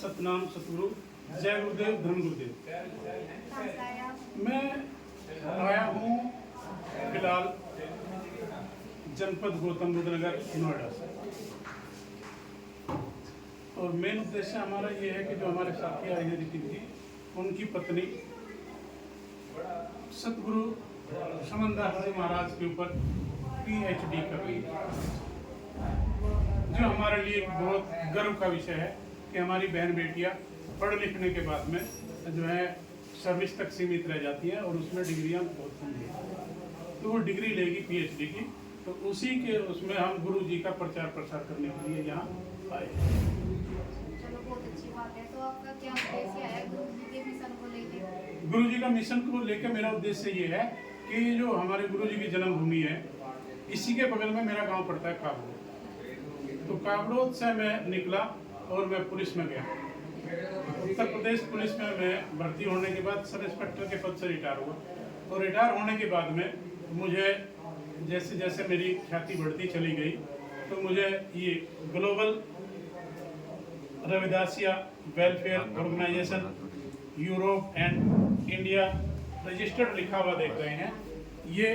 सतनाम सतगुरु, जय गुरुदेव, धन गुरुदेव। मैं आया हूँ फिलहाल जनपद गौतम बुद्ध नगर नोएडा से, और मेन उद्देश्य हमारा ये है कि जो हमारे साथी आए हैं रितिक जी, उनकी पत्नी सतगुरु समनदास जी महाराज के ऊपर PhD कर रही है, जो हमारे लिए बहुत गर्व का विषय है कि हमारी बहन बेटियां पढ़ लिखने के बाद में जो है सर्विस तक सीमित रह जाती हैं और उसमें डिग्रियां बहुत कम है, तो वो डिग्री लेगी PhD की। तो उसी के उसमें हम गुरु जी का प्रचार प्रसार करने के लिए यहाँ आए। चलो, बहुत अच्छी बात है। तो आपका क्या उद्देश्य है गुरु जी के मिशन को लेकर? गुरु जी का मिशन को लेकर मेरा उद्देश्य ये है कि जो हमारे गुरु जी की जन्मभूमि है, इसी के बगल में मेरा गांव पड़ता है काबड़ोद। तो काबड़ोद से मैं निकला और मैं पुलिस में गया। उत्तर प्रदेश पुलिस में मैं भर्ती होने के बाद सब इंस्पेक्टर के पद से रिटायर हुआ, और रिटायर होने के बाद में मुझे जैसे जैसे मेरी ख्याति बढ़ती चली गई, तो मुझे ये global Ravidassia welfare organisation Europe and India registered लिखा हुआ देख रहे हैं। ये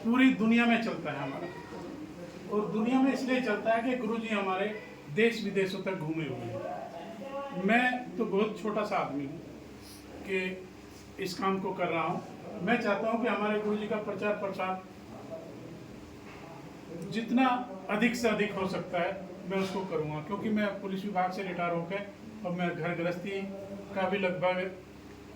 पूरी दुनिया में चलता है हमारा, और दुनिया में इसलिए चलता है कि गुरुजी हमारे देश विदेशों तक घूमे हुए हैं। मैं तो बहुत छोटा सा आदमी हूँ कि इस काम को कर रहा हूँ। मैं चाहता हूँ कि हमारे गुरुजी का प्रचार प्रसार जितना अधिक से अधिक हो सकता है मैं उसको करूँगा, क्योंकि मैं पुलिस विभाग से रिटायर होकर और मैं घर गृहस्थी का भी लगभग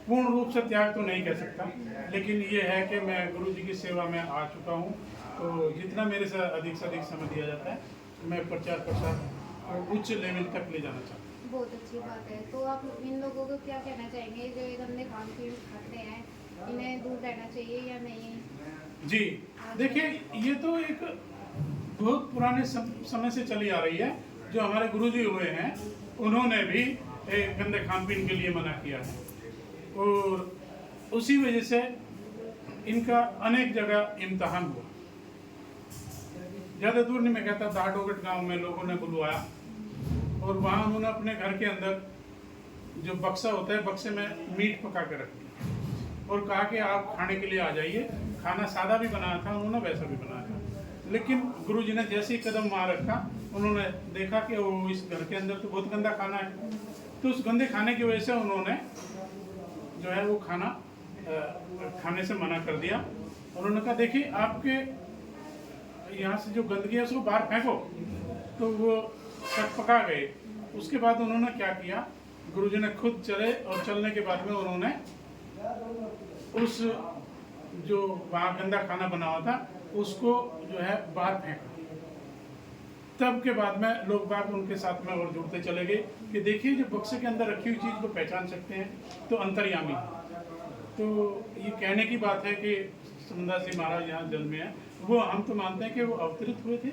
पूर्ण रूप से त्याग तो नहीं कह सकता, लेकिन ये है कि मैं गुरु जी की सेवा में आ चुका हूँ। तो जितना मेरे से अधिक समय दिया जाता है, मैं प्रचार प्रसार उच्च लेवल तक ले जाना चाहता हूँ। बहुत अच्छी बात है। तो आप इन लोगों को क्या कहना चाहेंगे जो ये गंदे खान पीन खाते हैं, इन्हें दूर रहना चाहिए या नहीं? जी देखिए, ये तो एक बहुत पुराने समय से चली आ रही है। जो हमारे गुरु जी हुए हैं, उन्होंने भी गंदे खान पीन के लिए मना किया है, और उसी वजह से इनका अनेक जगह इम्तहान हुआ। ज़्यादा दूर नहीं मैं कहता, दाडोगट गांव में लोगों ने बुलवाया, और वहाँ उन्होंने अपने घर के अंदर जो बक्सा होता है, बक्से में मीट पका के रख दिया और कहा कि आप खाने के लिए आ जाइए। खाना सादा भी बनाया था उन्होंने, वैसा भी बनाया था, लेकिन गुरु जी ने जैसे ही कदम वहाँ रखा, उन्होंने देखा कि वो इस घर के अंदर तो बहुत गंदा खाना है। तो उस गंदे खाने की वजह से उन्होंने जो है वो खाना खाने से मना कर दिया। उन्होंने कहा देखिए, आपके यहाँ से जो गंदगी है उसको बाहर फेंको। तो वो पका गए। उसके बाद उन्होंने क्या किया, गुरुजी ने खुद चले, और चलने के बाद में उन्होंने उस जो वहाँ गंदा खाना बना हुआ था उसको जो है बाहर फेंका। तब के बाद में लोग बाग उनके साथ में और जुड़ते चले गए कि देखिए, जो बक्से के अंदर रखी हुई चीज़ को पहचान सकते हैं तो अंतर्यामी है। तो ये कहने की बात है कि समनदास जी महाराज यहाँ जन्मे हैं, वो हम तो मानते हैं कि वो अवतरित हुए थे